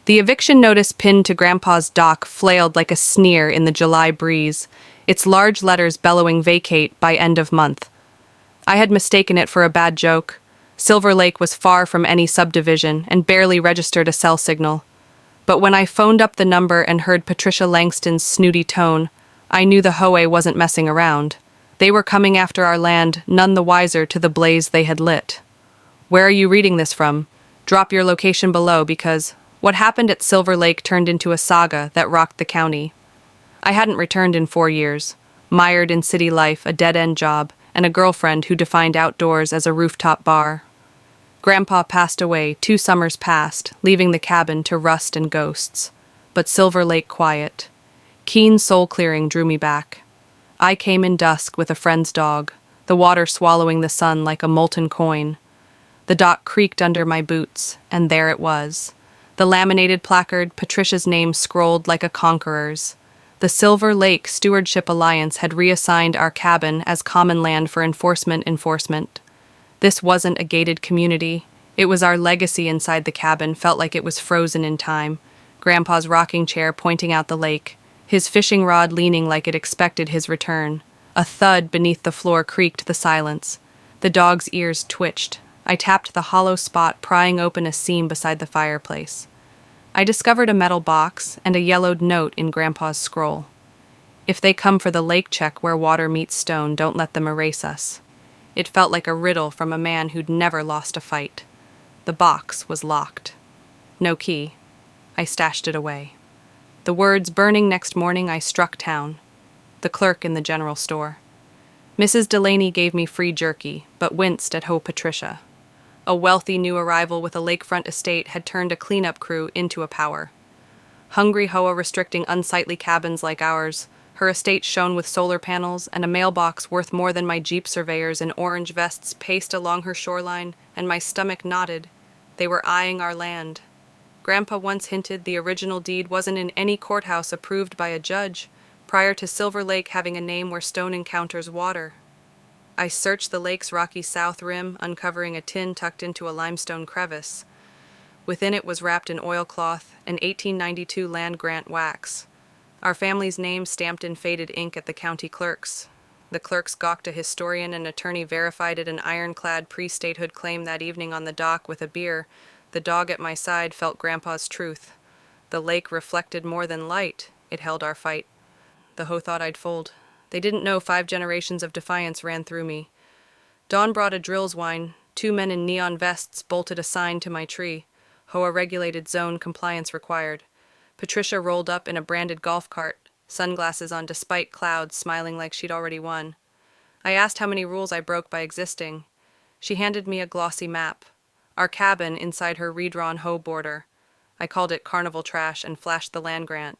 The eviction notice pinned to Grandpa's dock flailed like a sneer in the July breeze, its large letters bellowing vacate by end of month. I had mistaken it for a bad joke. Silver Lake was far from any subdivision and barely registered a cell signal. But when I phoned up the number and heard Patricia Langston's snooty tone, I knew the HOA wasn't messing around. They were coming after our land, none the wiser to the blaze they had lit. Where are you reading this from? Drop your location below because what happened at Silver Lake turned into a saga that rocked the county. I hadn't returned in 4 years, mired in city life, a dead-end job, and a girlfriend who defined outdoors as a rooftop bar. Grandpa passed away 2 summers past, leaving the cabin to rust and ghosts. But Silver Lake quiet. Keen soul-clearing drew me back. I came in dusk with a friend's dog, the water swallowing the sun like a molten coin. The dock creaked under my boots, and there it was. The laminated placard, Patricia's name scrolled like a conqueror's. The Silver Lake Stewardship Alliance had reassigned our cabin as common land for enforcement. This wasn't a gated community. It was our legacy inside the cabin, felt like it was frozen in time. Grandpa's rocking chair pointing out the lake, his fishing rod leaning like it expected his return. A thud beneath the floor creaked the silence. The dog's ears twitched. I tapped the hollow spot, prying open a seam beside the fireplace. I discovered a metal box and a yellowed note in Grandpa's scroll. If they come for the lake check where water meets stone, don't let them erase us. It felt like a riddle from a man who'd never lost a fight. The box was locked. No key. I stashed it away. The words burning next morning, I struck town. The clerk in the general store. Mrs. Delaney gave me free jerky, but winced at Ho Patricia. A wealthy new arrival with a lakefront estate had turned a cleanup crew into a power. Hungry HOA restricting unsightly cabins like ours, her estate shone with solar panels and a mailbox worth more than my Jeep surveyors in orange vests paced along her shoreline, and my stomach knotted. They were eyeing our land. Grandpa once hinted the original deed wasn't in any courthouse approved by a judge, prior to Silver Lake having a name where stone encounters water. I searched the lake's rocky south rim, uncovering a tin tucked into a limestone crevice. Within it was wrapped in oilcloth, an 1892 land grant wax. Our family's name stamped in faded ink at the county clerk's. The clerks gawked. A historian and attorney verified it, an ironclad pre-statehood claim that evening on the dock with a beer. The dog at my side felt Grandpa's truth. The lake reflected more than light. It held our fight. The Ho thought I'd fold. They didn't know 5 generations of defiance ran through me. Dawn brought a drills wine. 2 men in neon vests bolted a sign to my tree. HOA regulated zone, compliance required. Patricia rolled up in a branded golf cart, sunglasses on despite clouds, smiling like she'd already won. I asked how many rules I broke by existing. She handed me a glossy map. Our cabin inside her redrawn hoe border. I called it carnival trash and flashed the land grant.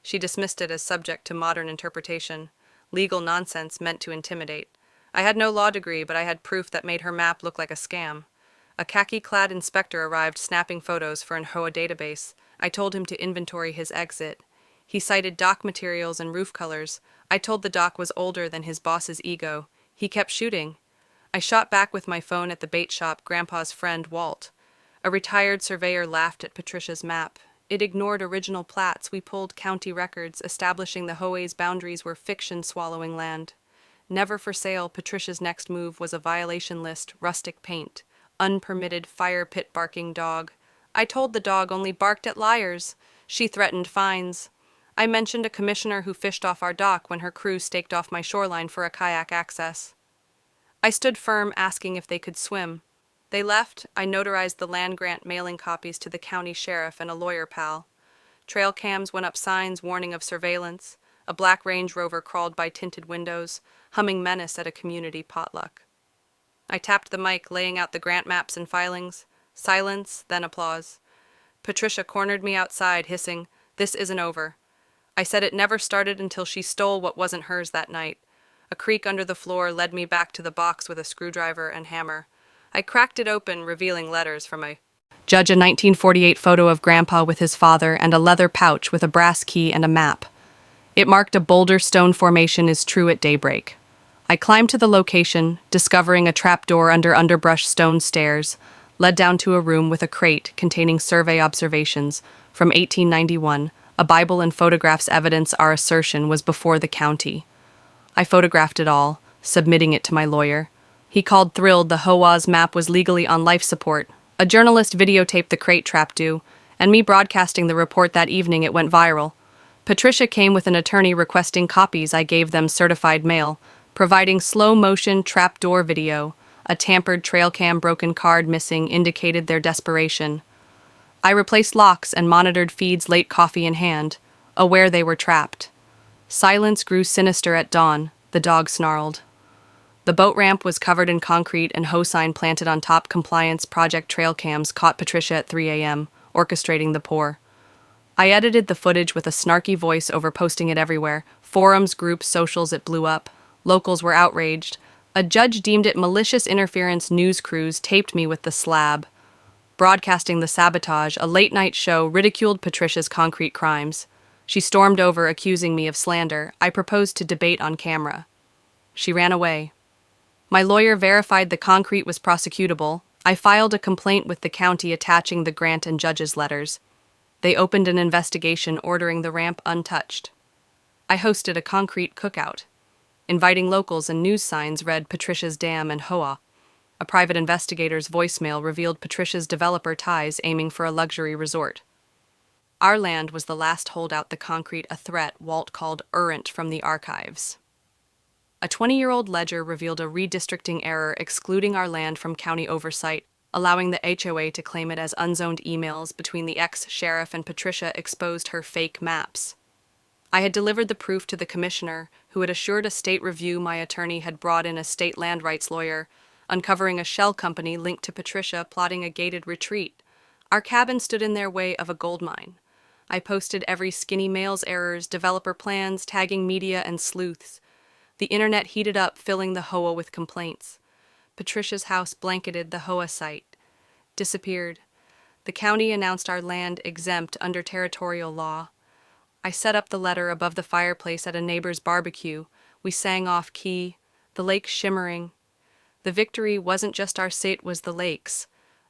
She dismissed it as subject to modern interpretation. Legal nonsense meant to intimidate. I had no law degree, but I had proof that made her map look like a scam. A khaki-clad inspector arrived snapping photos for an HOA database. I told him to inventory his exit. He cited dock materials and roof colors. I told the dock was older than his boss's ego. He kept shooting. I shot back with my phone at the bait shop, Grandpa's friend, Walt. A retired surveyor laughed at Patricia's map. It ignored original plats. We pulled county records, establishing the HOA's boundaries were fiction swallowing land. Never for sale, Patricia's next move was a violation list, rustic paint, unpermitted fire pit barking dog. I told the dog only barked at liars. She threatened fines. I mentioned a commissioner who fished off our dock when her crew staked off my shoreline for a kayak access. I stood firm, asking if they could swim. They left. I notarized the land grant mailing copies to the county sheriff and a lawyer pal. Trail cams went up, signs warning of surveillance. A black Range Rover crawled by tinted windows, humming menace at a community potluck. I tapped the mic, laying out the grant maps and filings. Silence, then applause. Patricia cornered me outside, hissing, "This isn't over." I said it never started until she stole what wasn't hers that night. A creak under the floor led me back to the box with a screwdriver and hammer. I cracked it open, revealing letters from a judge, a 1948 photo of Grandpa with his father, and a leather pouch with a brass key and a map. It marked a boulder stone formation is true at daybreak. I climbed to the location, discovering a trapdoor under underbrush stone stairs, led down to a room with a crate containing survey observations, from 1891. A Bible and photographs evidence our assertion was before the county. I photographed it all, submitting it to my lawyer. He called thrilled the HOA's map was legally on life support. A journalist videotaped the crate trap due, and me broadcasting the report that evening it went viral. Patricia came with an attorney requesting copies. I gave them certified mail, providing slow-motion trapdoor video. A tampered trail cam broken card missing indicated their desperation. I replaced locks and monitored feeds late coffee in hand, aware they were trapped. Silence grew sinister at dawn, the dog snarled. The boat ramp was covered in concrete and hoe sign planted on top. Compliance project trail cams caught Patricia at 3 a.m., orchestrating the pour. I edited the footage with a snarky voice over, posting it everywhere. Forums, groups, socials, it blew up. Locals were outraged. A judge deemed it malicious interference. News crews taped me with the slab. Broadcasting the sabotage, a late-night show ridiculed Patricia's concrete crimes. She stormed over, accusing me of slander. I proposed to debate on camera. She ran away. My lawyer verified the concrete was prosecutable. I filed a complaint with the county attaching the grant and judge's letters. They opened an investigation ordering the ramp untouched. I hosted a concrete cookout. Inviting locals and news signs read Patricia's Dam and HOA. A private investigator's voicemail revealed Patricia's developer ties, aiming for a luxury resort. Our land was the last holdout. The concrete a threat, Walt called errant from the archives. A 20-year-old ledger revealed a redistricting error excluding our land from county oversight, allowing the HOA to claim it as unzoned. Emails between the ex-sheriff and Patricia exposed her fake maps. I had delivered the proof to the commissioner, who had assured a state review. My attorney had brought in a state land rights lawyer, uncovering a shell company linked to Patricia plotting a gated retreat. Our cabin stood in their way of a gold mine. I posted every skinny mail's errors, developer plans, tagging media and sleuths. The internet heated up, filling the HOA with complaints. Patricia's house blanketed the HOA site. Disappeared. The county announced our land exempt under territorial law. I set up the letter above the fireplace at a neighbor's barbecue. We sang off key, the lake shimmering. The victory wasn't just our state, was the lake's.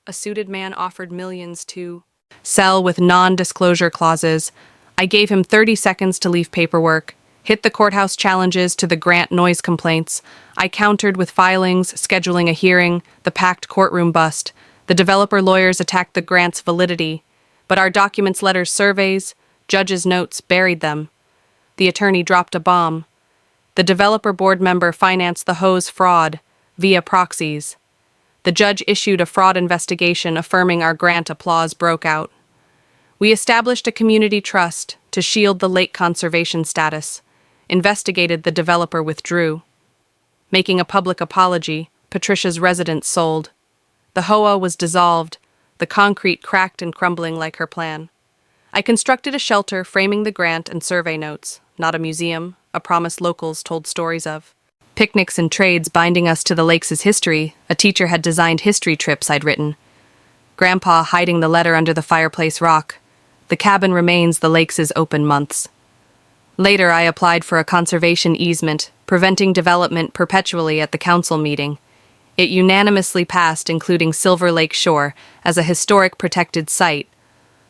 A suited man offered millions to sell with non-disclosure clauses. I gave him 30 seconds to leave paperwork. Hit the courthouse challenges to the grant noise complaints. I countered with filings, scheduling a hearing, the packed courtroom bust. The developer lawyers attacked the grant's validity, but our documents, letters, surveys, judges' notes buried them. The attorney dropped a bomb. The developer board member financed the HOA's fraud via proxies. The judge issued a fraud investigation affirming our grant. Applause broke out. We established a community trust to shield the lake conservation status. Investigated, the developer withdrew. Making a public apology, Patricia's residence sold. The HOA was dissolved, the concrete cracked and crumbling like her plan. I constructed a shelter framing the grant and survey notes, not a museum, a promise locals told stories of. Picnics and trades binding us to the lake's history. A teacher had designed history trips I'd written. Grandpa hiding the letter under the fireplace rock. The cabin remains the lake's open months. Later, I applied for a conservation easement, preventing development perpetually at the council meeting. It unanimously passed, including Silver Lake Shore as a historic protected site.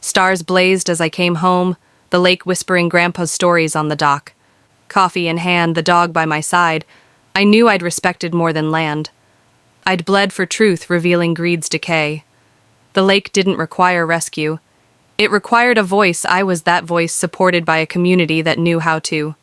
Stars blazed as I came home, the lake whispering Grandpa's stories on the dock. Coffee in hand, the dog by my side, I knew I'd respected more than land. I'd bled for truth, revealing greed's decay. The lake didn't require rescue. It required a voice. I was that voice, supported by a community that knew how to.